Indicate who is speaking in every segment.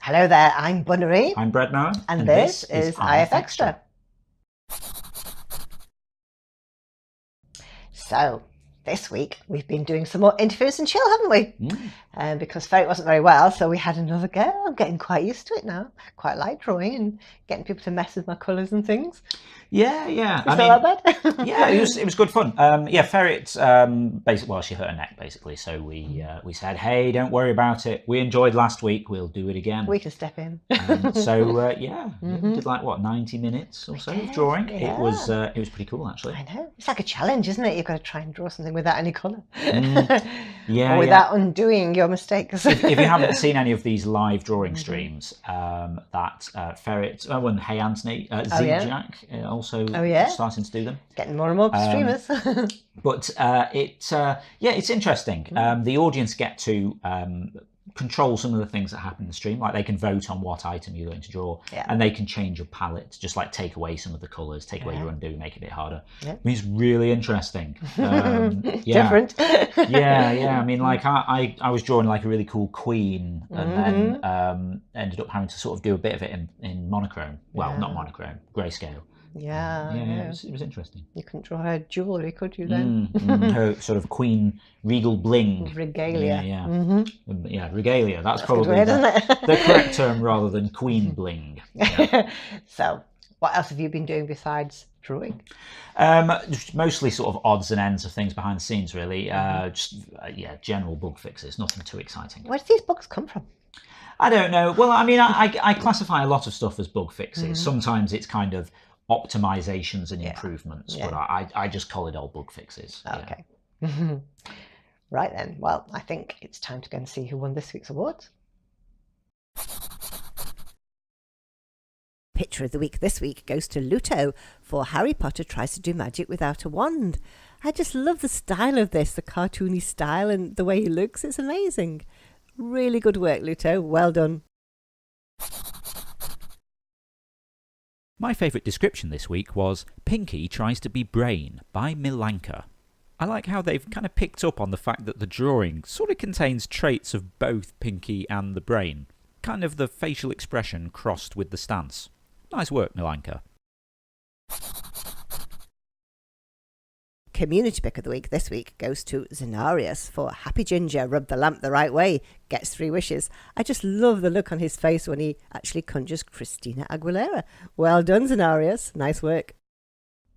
Speaker 1: Hello there, I'm Bunnery.
Speaker 2: I'm Brett Mower.
Speaker 1: And this is IFXtra. So, this week we've been doing some more interviews and chill, haven't we? Because Ferret wasn't very well, so we had another go. I'm getting quite used to it now. Quite like drawing and getting people to mess with my colours and things.
Speaker 2: Yeah.
Speaker 1: Is that bad?
Speaker 2: Yeah, it was good fun. Ferret basically, she hurt her neck basically, so we said, hey, don't worry about it. We enjoyed last week. We'll do it again.
Speaker 1: We can step in.
Speaker 2: We did 90 minutes or so of drawing.
Speaker 1: Yeah.
Speaker 2: It was pretty cool actually.
Speaker 1: I know. It's like a challenge, isn't it? You've got to try and draw something without any colour.
Speaker 2: Or
Speaker 1: without undoing your mistakes.
Speaker 2: if you haven't seen any of these live drawing streams, Ferret, and Hey Anthony, Z-Jack also starting to do them.
Speaker 1: Getting more and more streamers.
Speaker 2: But it's interesting. The audience get to control some of the things that happen in the stream. Like they can vote on what item you're going to draw, and they can change your palette, just like take away some of the colours, take away your undo, make it a bit harder. I mean, it's really interesting.
Speaker 1: Different.
Speaker 2: I mean, like I was drawing like a really cool queen, and then ended up having to sort of do a bit of it in monochrome. Well, not monochrome, grayscale. It was interesting.
Speaker 1: You couldn't draw her jewellery, could you then?
Speaker 2: Her sort of queen regal bling.
Speaker 1: Regalia.
Speaker 2: Regalia. That's probably the correct term rather than queen bling.
Speaker 1: So, what else have you been doing besides drawing?
Speaker 2: Mostly sort of odds and ends of things behind the scenes, really. General bug fixes, nothing too exciting.
Speaker 1: Where did these bugs come from?
Speaker 2: I don't know. Well, I mean, I classify a lot of stuff as bug fixes. Sometimes it's kind of optimizations and improvements, but I just call it all bug fixes.
Speaker 1: Okay. Right then. Well, I think it's time to go and see who won this week's awards. Picture of the week this week goes to Luto for Harry Potter Tries to Do Magic Without a Wand. I just love the style of this, the cartoony style and the way he looks. It's amazing. Really good work, Luto. Well done.
Speaker 3: My favourite description this week was Pinky Tries to Be Brain by Milanka. I like how they've kind of picked up on the fact that the drawing sort of contains traits of both Pinky and the brain. Kind of the facial expression crossed with the stance. Nice work, Milanka.
Speaker 1: Community pick of the week this week goes to Zenarius for Happy Ginger Rub the Lamp the Right Way, Gets 3 Wishes. I just love the look on his face when he actually conjures Christina Aguilera. Well done, Zenarius. Nice work.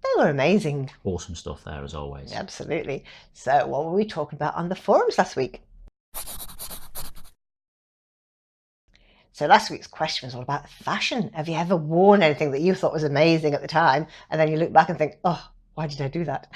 Speaker 1: They were amazing.
Speaker 2: Awesome stuff there, as always.
Speaker 1: Absolutely. So what were we talking about on the forums last week? So last week's question was all about fashion. Have you ever worn anything that you thought was amazing at the time, and then you look back and think, oh, why did I do that?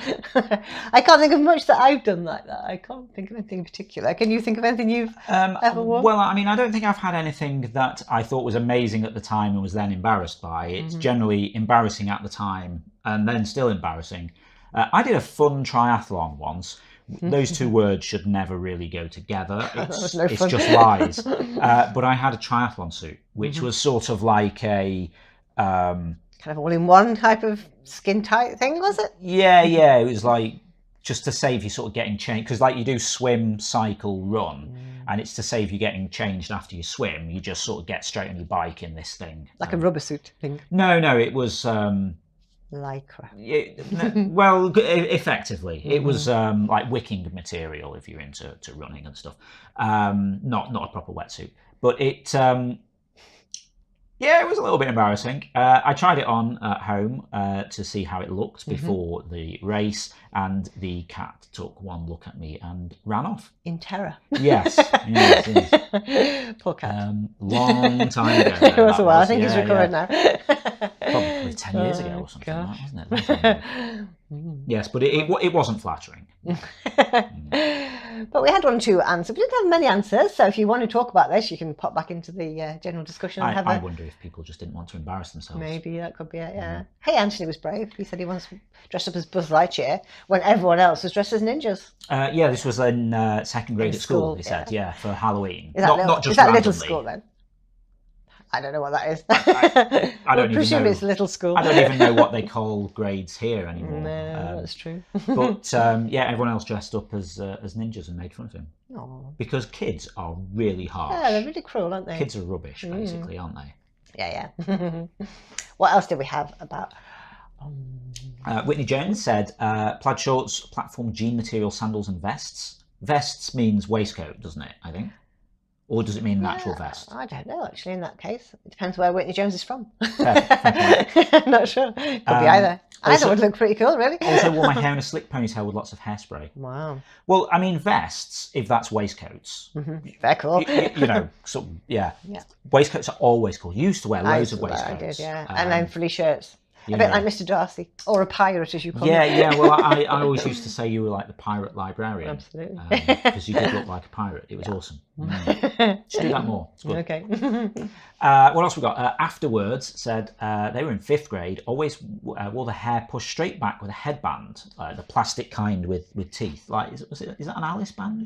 Speaker 1: I can't think of much that I've done like that. I can't think of anything in particular. Can you think of anything you've ever worn?
Speaker 2: Well, I mean, I don't think I've had anything that I thought was amazing at the time and was then embarrassed by. It's generally embarrassing at the time and then still embarrassing. I did a fun triathlon once. Those two words should never really go together. It's just lies. But I had a triathlon suit, which was sort of like a...
Speaker 1: kind of all-in-one type of skin-tight thing, was it?
Speaker 2: Yeah. It was like just to save you sort of getting changed, because like you do swim, cycle, run, and it's to save you getting changed after you swim. You just sort of get straight on your bike in this thing.
Speaker 1: Like a rubber suit thing?
Speaker 2: No, it was...
Speaker 1: Lycra.
Speaker 2: Effectively. It was like wicking material if you're into running and stuff. Not a proper wetsuit. But it... it was a little bit embarrassing. I tried it on at home to see how it looked before the race, and the cat took one look at me and ran off.
Speaker 1: In terror?
Speaker 2: Yes.
Speaker 1: Poor cat.
Speaker 2: Long time ago.
Speaker 1: It was a while. I think he's recovered now.
Speaker 2: Probably 10 years ago or something like that, wasn't it? Yes, but it wasn't flattering.
Speaker 1: But we had 1 or 2 answers. We didn't have many answers, so if you want to talk about this, you can pop back into the general discussion. And
Speaker 2: I wonder if people just didn't want to embarrass themselves.
Speaker 1: Maybe that could be it, yeah. Hey, Anthony was brave. He said he once dressed up as Buzz Lightyear when everyone else was dressed as ninjas.
Speaker 2: This was in 2nd grade at school, he said, for Halloween.
Speaker 1: Is that
Speaker 2: not just
Speaker 1: is that
Speaker 2: randomly.
Speaker 1: little school then? I don't know what that is.
Speaker 2: I don't
Speaker 1: We'll
Speaker 2: even
Speaker 1: presume
Speaker 2: know.
Speaker 1: it's little school.
Speaker 2: I don't even know what they call grades here anymore.
Speaker 1: No, that's true.
Speaker 2: But yeah, everyone else dressed up as ninjas and made fun of him.
Speaker 1: Aww.
Speaker 2: Because kids are really harsh.
Speaker 1: Yeah, they're really cruel, aren't they?
Speaker 2: Kids are rubbish, basically, aren't they?
Speaker 1: Yeah. What else did we have about?
Speaker 2: Whitney Jones said, plaid shorts, platform jean material, sandals and vests. Vests means waistcoat, doesn't it, I think? Or does it mean an actual vest?
Speaker 1: I don't know, actually, in that case. It depends where Whitney Jones is from.
Speaker 2: Fair
Speaker 1: Not sure. Could be either. Either would look pretty cool, really.
Speaker 2: Also wore my hair in a slick ponytail with lots of hairspray.
Speaker 1: Wow.
Speaker 2: Well, I mean, vests, if that's waistcoats.
Speaker 1: Very cool.
Speaker 2: You know, sort of, yeah. Waistcoats are always cool. You used to wear loads of waistcoats.
Speaker 1: I did, yeah. And then frilly shirts. A bit like Mr. Darcy, or a pirate, as you call
Speaker 2: him.
Speaker 1: it.
Speaker 2: Yeah. Well, I always used to say you were like the pirate librarian.
Speaker 1: Absolutely.
Speaker 2: Because you did look like a pirate. It was awesome. Should do that more. It's good.
Speaker 1: Okay.
Speaker 2: What else we got? Afterwards said they were in 5th grade. Always wore the hair pushed straight back with a headband, the plastic kind with teeth. Like, is that an Alice band?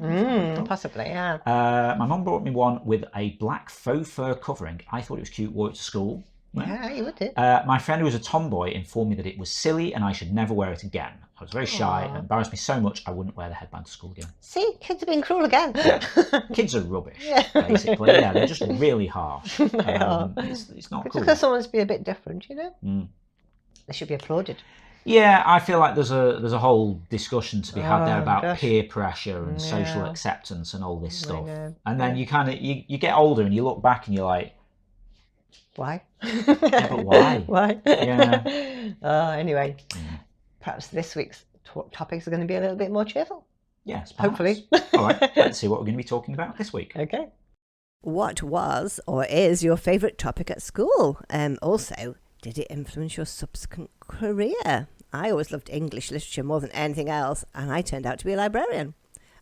Speaker 1: Possibly, yeah.
Speaker 2: My mum brought me one with a black faux fur covering. I thought it was cute. Wore it to school.
Speaker 1: Yeah, you would do.
Speaker 2: My friend who was a tomboy informed me that it was silly and I should never wear it again. I was very shy and embarrassed me so much I wouldn't wear the headband to school again.
Speaker 1: See, kids are being cruel again.
Speaker 2: Yeah. Kids are rubbish, basically. Yeah, they're just really harsh. It's not cool.
Speaker 1: Because someone's be a bit different, you know? They should be applauded.
Speaker 2: Yeah, I feel like there's a whole discussion to be had there about peer pressure and social acceptance and all this stuff. And then you kind of you get older and you look back and you're like,
Speaker 1: why?
Speaker 2: Yeah, but why?
Speaker 1: Why?
Speaker 2: Yeah.
Speaker 1: Anyway, perhaps this week's topics are going to be a little bit more cheerful.
Speaker 2: Yes,
Speaker 1: hopefully.
Speaker 2: All right, let's see what we're going to be talking about this week.
Speaker 1: Okay. What was or is your favourite topic at school? Also, did it influence your subsequent career? I always loved English literature more than anything else, and I turned out to be a librarian.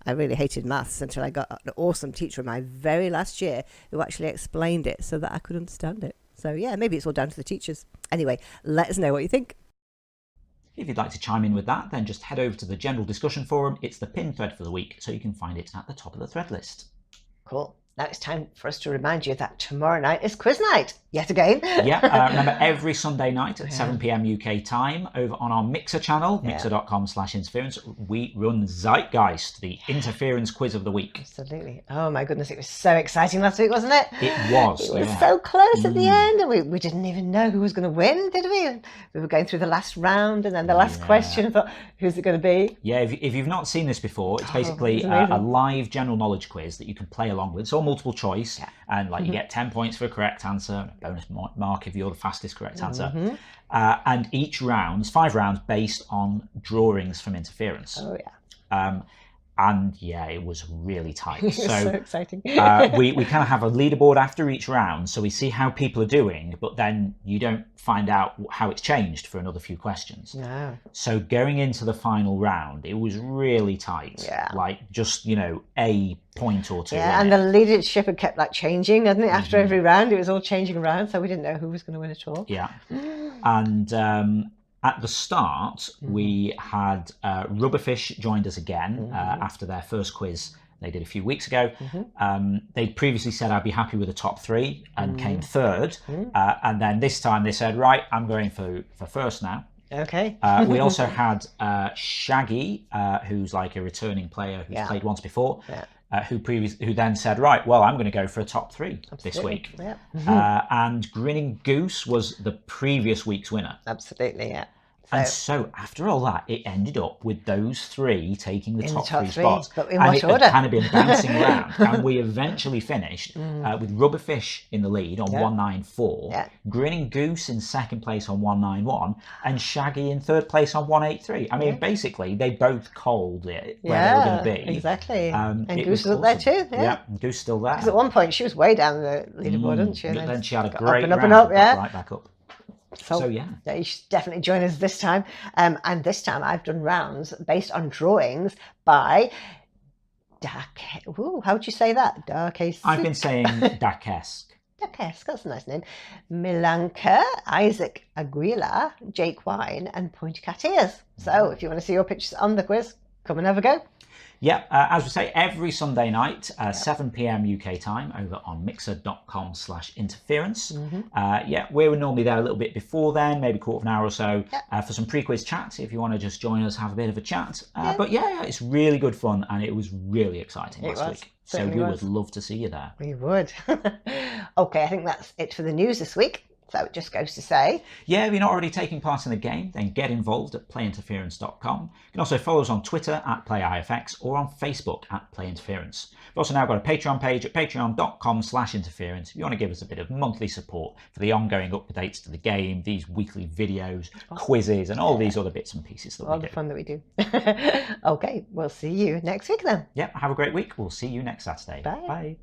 Speaker 1: I really hated maths until I got an awesome teacher in my very last year who actually explained it so that I could understand it. So yeah, maybe it's all down to the teachers. Anyway, let us know what you think.
Speaker 2: If you'd like to chime in with that, then just head over to the general discussion forum. It's the pinned thread for the week, so you can find it at the top of the thread list.
Speaker 1: Cool. Now it's time for us to remind you that tomorrow night is quiz night, yet again.
Speaker 2: Yeah, remember every Sunday night at 7 p.m. UK time over on our Mixer channel, mixer.com/interference, we run Zeitgeist, the interference quiz of the week.
Speaker 1: Absolutely. Oh my goodness, it was so exciting last week, wasn't it?
Speaker 2: It was.
Speaker 1: It was so close at the end, and we didn't even know who was going to win, did we? And we were going through the last round, and then the last question, I thought, who's it going to be?
Speaker 2: Yeah, if you've not seen this before, it's basically a live general knowledge quiz that you can play along with. It's all multiple choice, and like you get 10 points for a correct answer, a bonus mark if you're the fastest correct answer. And each round, 5 rounds based on drawings from interference.
Speaker 1: Oh yeah.
Speaker 2: And yeah, it was really tight.
Speaker 1: So exciting.
Speaker 2: we kind of have a leaderboard after each round, so we see how people are doing, but then you don't find out how it's changed for another few questions.
Speaker 1: No.
Speaker 2: So going into the final round, it was really tight.
Speaker 1: Yeah.
Speaker 2: Like just, a point or two.
Speaker 1: Yeah, and the leadership had kept like changing, hadn't it? After every round, it was all changing around, so we didn't know who was going to win at all.
Speaker 2: Yeah. And at the start, we had Rubberfish joined us again after their first quiz they did a few weeks ago. They'd previously said I'd be happy with the top 3 and came 3rd. And then this time they said, right, I'm going for first now.
Speaker 1: Okay.
Speaker 2: We also had Shaggy, who's like a returning player who's played once before. Who then said, right, well, I'm going to go for a top 3 this week.
Speaker 1: Yeah.
Speaker 2: And Grinning Goose was the previous week's winner.
Speaker 1: Absolutely, yeah.
Speaker 2: And so after all that, it ended up with those 3 taking the top 3
Speaker 1: three
Speaker 2: spots.
Speaker 1: But in
Speaker 2: and
Speaker 1: what
Speaker 2: it
Speaker 1: order?
Speaker 2: had kind of been bouncing around. And we eventually finished with Rubberfish in the lead on 194, Grinning Goose in 2nd place on 191, and Shaggy in 3rd place on 183. I mean, basically, they both called it where they were going to be.
Speaker 1: Exactly. And Goose
Speaker 2: was
Speaker 1: was up there too.
Speaker 2: Yeah, Goose still there.
Speaker 1: Because at one point she was way down the leaderboard, wasn't she?
Speaker 2: But
Speaker 1: And
Speaker 2: then she had a
Speaker 1: got
Speaker 2: great
Speaker 1: up and
Speaker 2: round,
Speaker 1: up,
Speaker 2: got right back up. So yeah,
Speaker 1: you should definitely join us this time. And this time I've done rounds based on drawings by how would you say that?
Speaker 2: I've been saying Dakesque.
Speaker 1: Dakesque, that's a nice name. Milanka, Isaac Aguila, Jake Wine, and Pointy Cat Ears. So if you want to see your pictures on the quiz, come and have a go.
Speaker 2: Yeah, as we say, every Sunday night, 7 p.m. UK time, over on mixer.com/interference. Yeah, we're normally there a little bit before then, maybe a quarter of an hour or so, for some pre-quiz chat, if you want to just join us, have a bit of a chat. But yeah, it's really good fun, and it was really exciting last week. So we would love to see you there.
Speaker 1: We would. Okay, I think that's it for the news this week. So it just goes to say,
Speaker 2: yeah, if you're not already taking part in the game, then get involved at playinterference.com. You can also follow us on Twitter at PlayIFX or on Facebook at PlayInterference. We've also now got a Patreon page at patreon.com/interference if you want to give us a bit of monthly support for the ongoing updates to the game, these weekly videos, quizzes, and all these other bits and pieces that we do.
Speaker 1: All the fun that we do. Okay, we'll see you next week then.
Speaker 2: Yep, have a great week. We'll see you next Saturday.
Speaker 1: Bye.
Speaker 2: Bye.